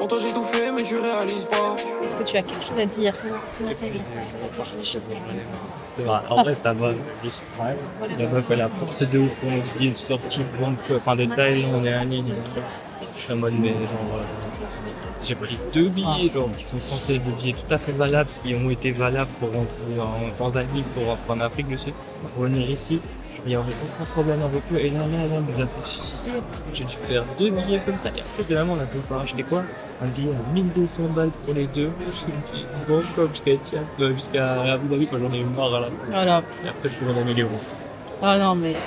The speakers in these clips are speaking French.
Pour toi j'ai tout fait mais tu réalises pas. Est-ce que tu as quelque chose à dire? En vrai, ça va juste. Ouais. La meuf, elle a forcé de ouf pour nous dire une sortie de taille, on est allé. Je suis en mode, mais genre, j'ai pris 2 billets, genre, qui sont censés être des billets tout à fait valables, qui ont été valables pour rentrer en Tanzanie, pour rentrer en Afrique du Sud, pour venir ici. Il n'y avait aucun problème avec eux. Et là, elle nous a fait chier. J'ai dû faire 2 billets comme ça. Et après, finalement, on a pu faire acheter quoi? Un billet à 1200 balles pour les deux. Je me suis dit, bon, comme jusqu'à Abu Dhabi, quand j'en ai eu marre à la fin. Voilà. Et après, je pourrais donner les roues. Ah non, mais.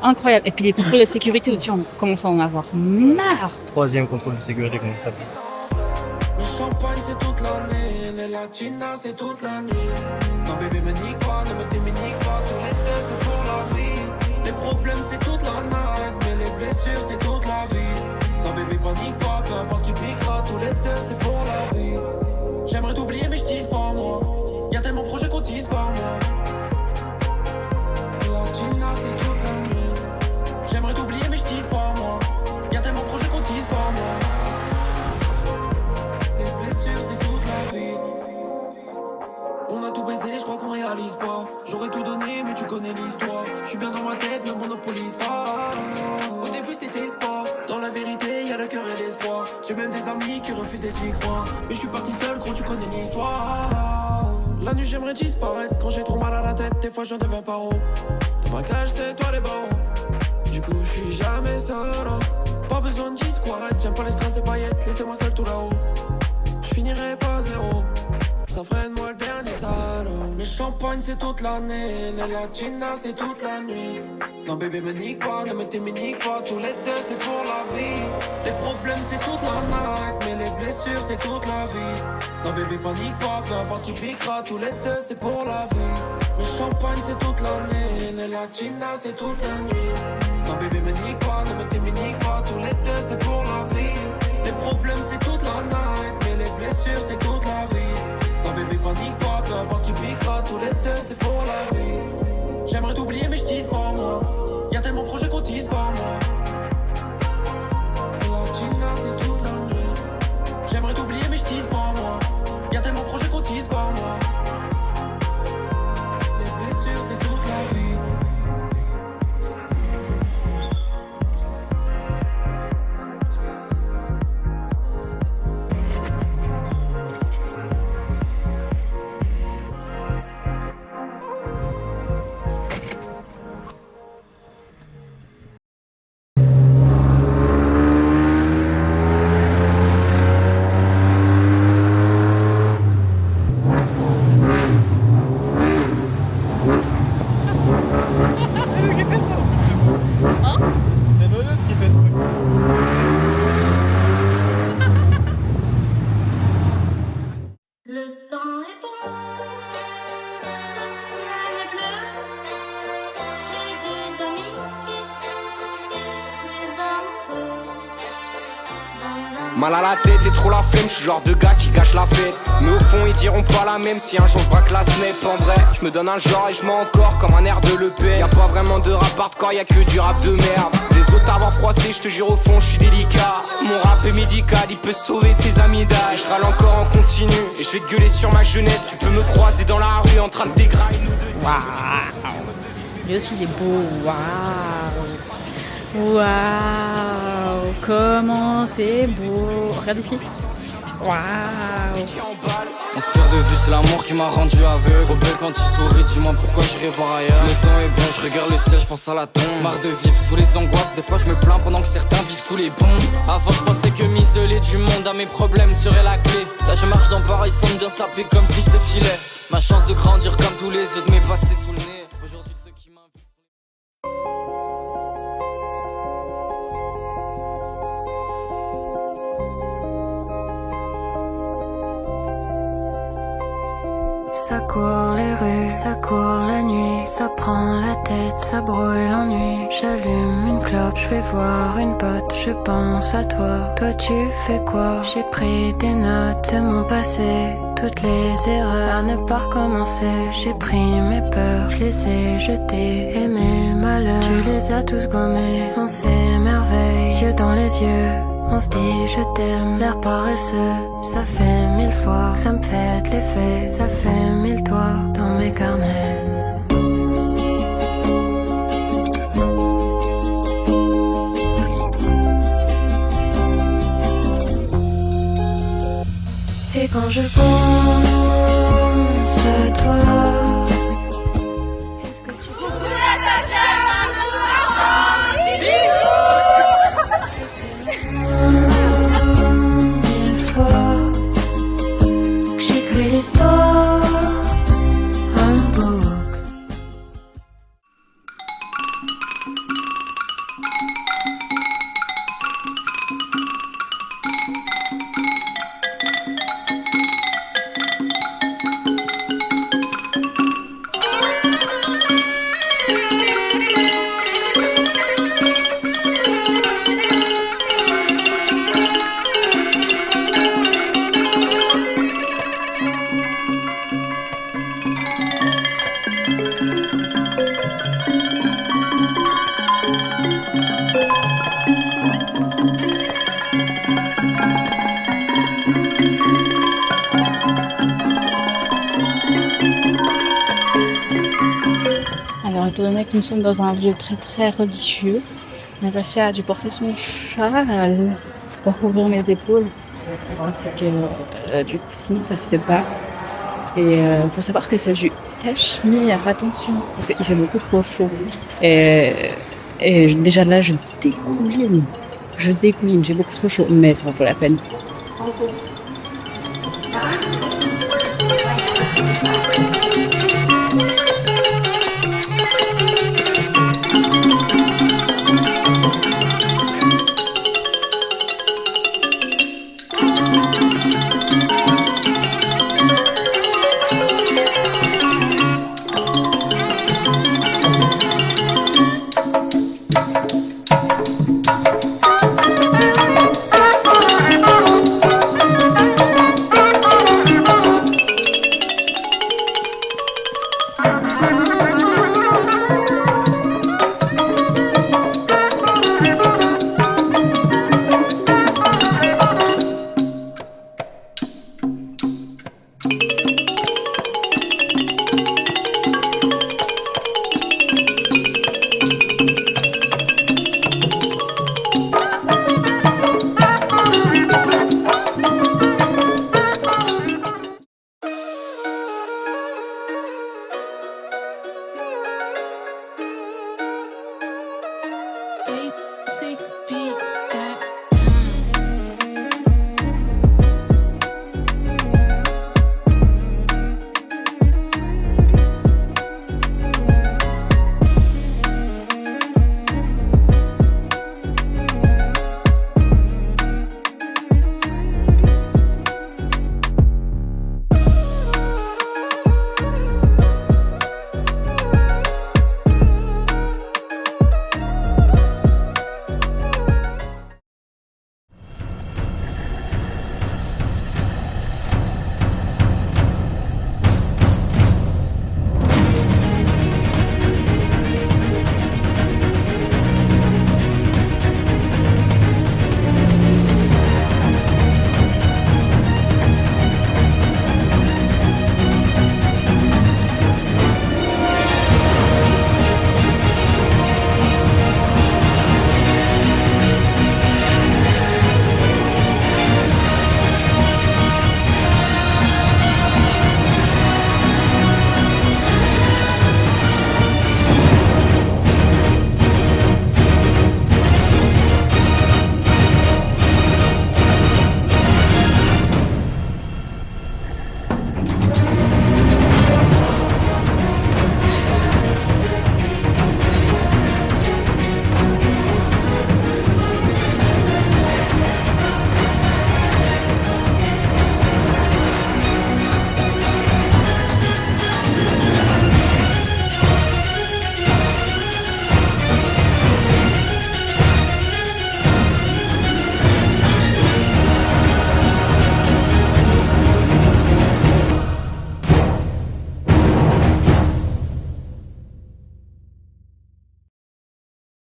Incroyable. Et puis les contrôles de sécurité aussi, on commence à en avoir marre. 3e contrôle de sécurité qu'on tape. Le champagne c'est toute l'année, les latinas c'est toute la nuit. Non bébé me nique pas, ne me t'éminique pas, tous les deux c'est pour la vie. Les problèmes c'est toute la night, mais les blessures c'est toute la vie. Non bébé panique pas, peu importe qui piquera, tous les deux c'est pour la vie. J'aimerais t'oublier mais je tease pas moi, y'a tellement de projets qu'on tease pas moi. Les latinas c'est toute la nuit. J'aimerais t'oublier mais je tease pas moi, y'a tellement de projets qu'on tease pas moi. On a tout baisé, je crois qu'on réalise pas. J'aurais tout donné, mais tu connais l'histoire. Je suis bien dans ma tête, ne monopolise pas. Au début c'était sport, dans la vérité y'a le cœur et l'espoir. J'ai même des amis qui refusaient d'y croire. Mais je suis parti seul, gros tu connais l'histoire. La nuit j'aimerais disparaître, quand j'ai trop mal à la tête, des fois j'en deviens paro. Dans ma cage c'est toi les barreaux. Du coup je suis jamais seul. Pas besoin de disquarette, j'aime pas les strass et paillettes. Laissez-moi seul tout là-haut. Je finirai pas zéro. Ça freine moi le dernier salaud. Le champagne c'est toute l'année, les latinas c'est toute la nuit. Non bébé me nique pas, ne me t'éminique pas, tous les deux c'est pour la vie. Les problèmes c'est toute la night, mais les blessures c'est toute la vie. Non bébé panique pas, peu importe qui piquera, tous les deux c'est pour la vie. Le champagne c'est toute l'année, les latinas c'est toute la nuit. Non bébé me nique pas, ne me t'éminique pas, tous les deux c'est pour la vie. Les problèmes c'est toute la night, mais les blessures c'est toute la vie. Non bébé panique pas, peu importe qui piquera, tous les deux c'est pour la vie. J'aimerais t'oublier mais je tease pas moi, y'a tellement de projets qu'on tease pas moi. Latina c'est toute la nuit. J'aimerais t'oublier mais je tease pas moi, y'a tellement de projets qu'on tease pas moi. Les blessures c'est toute la vie. Le temps est bon, le ciel est bleu. J'ai des amis qui sont aussi mes amoureux. Mal à la tête et trop la flemme, je suis genre de gars qui gâche la fête. Mais au fond ils diront pas la même si un jour je braque la snap. En vrai, je me donne un genre et je mens encore comme un air de l'EP. Y'a pas vraiment de rap hardcore, y'a que du rap de merde. Des autres avant froissé, je te jure au fond je suis délicat. Mon rap est médical, il peut sauver tes amis d'âge. Je râle encore en continu et je vais te gueuler sur ma jeunesse. Tu peux me croiser dans la rue en train de dégrailler nous deux. Waouh. Lui aussi il est beau. Waouh. Waouh. Comment t'es beau. Regarde ici. Waouh. On se perd de vue, c'est l'amour qui m'a rendu aveugle. Trop belle quand tu souris, dis-moi pourquoi j'irai voir ailleurs. Le temps est bon, je regarde le ciel, je pense à la tombe. Marre de vivre sous les angoisses, des fois je me plains pendant que certains vivent sous les bombes. Avant je pensais que m'isoler du monde à mes problèmes serait la clé. Là je marche dans Paris sans bien saper comme si je défilais. Ma chance de grandir comme tous les autres m'est passée sous le nez. Aujourd'hui ceux qui m'invitent. Ça court les rues, ça court la nuit, ça prend la tête, ça brûle l'ennui. J'allume une clope, je vais voir une pote, je pense à toi. Toi tu fais quoi? J'ai pris des notes de mon passé, toutes les erreurs à ne pas recommencer. J'ai pris mes peurs, je les ai jetées, et mes malheurs, tu les as tous gommés. On s'émerveille, yeux dans les yeux, On se dit je t'aime, l'air paresseux. Ça fait 1000 fois que ça me fait de l'effet. Ça fait 1000 toits dans mes carnets. Et quand je pense à toi, est-ce que tu mille fois que j'écris l'histoire en boucle. Alors, étant donné que nous sommes dans un lieu très très religieux, Natassia a dû porter son châle pour couvrir mes épaules. Parce que du coup, sinon ça se fait pas. Et faut savoir que c'est du cachemire, attention, parce qu'il fait beaucoup trop chaud. Et déjà là, je dégouline. J'ai beaucoup trop chaud, mais ça vaut la peine. Six beats.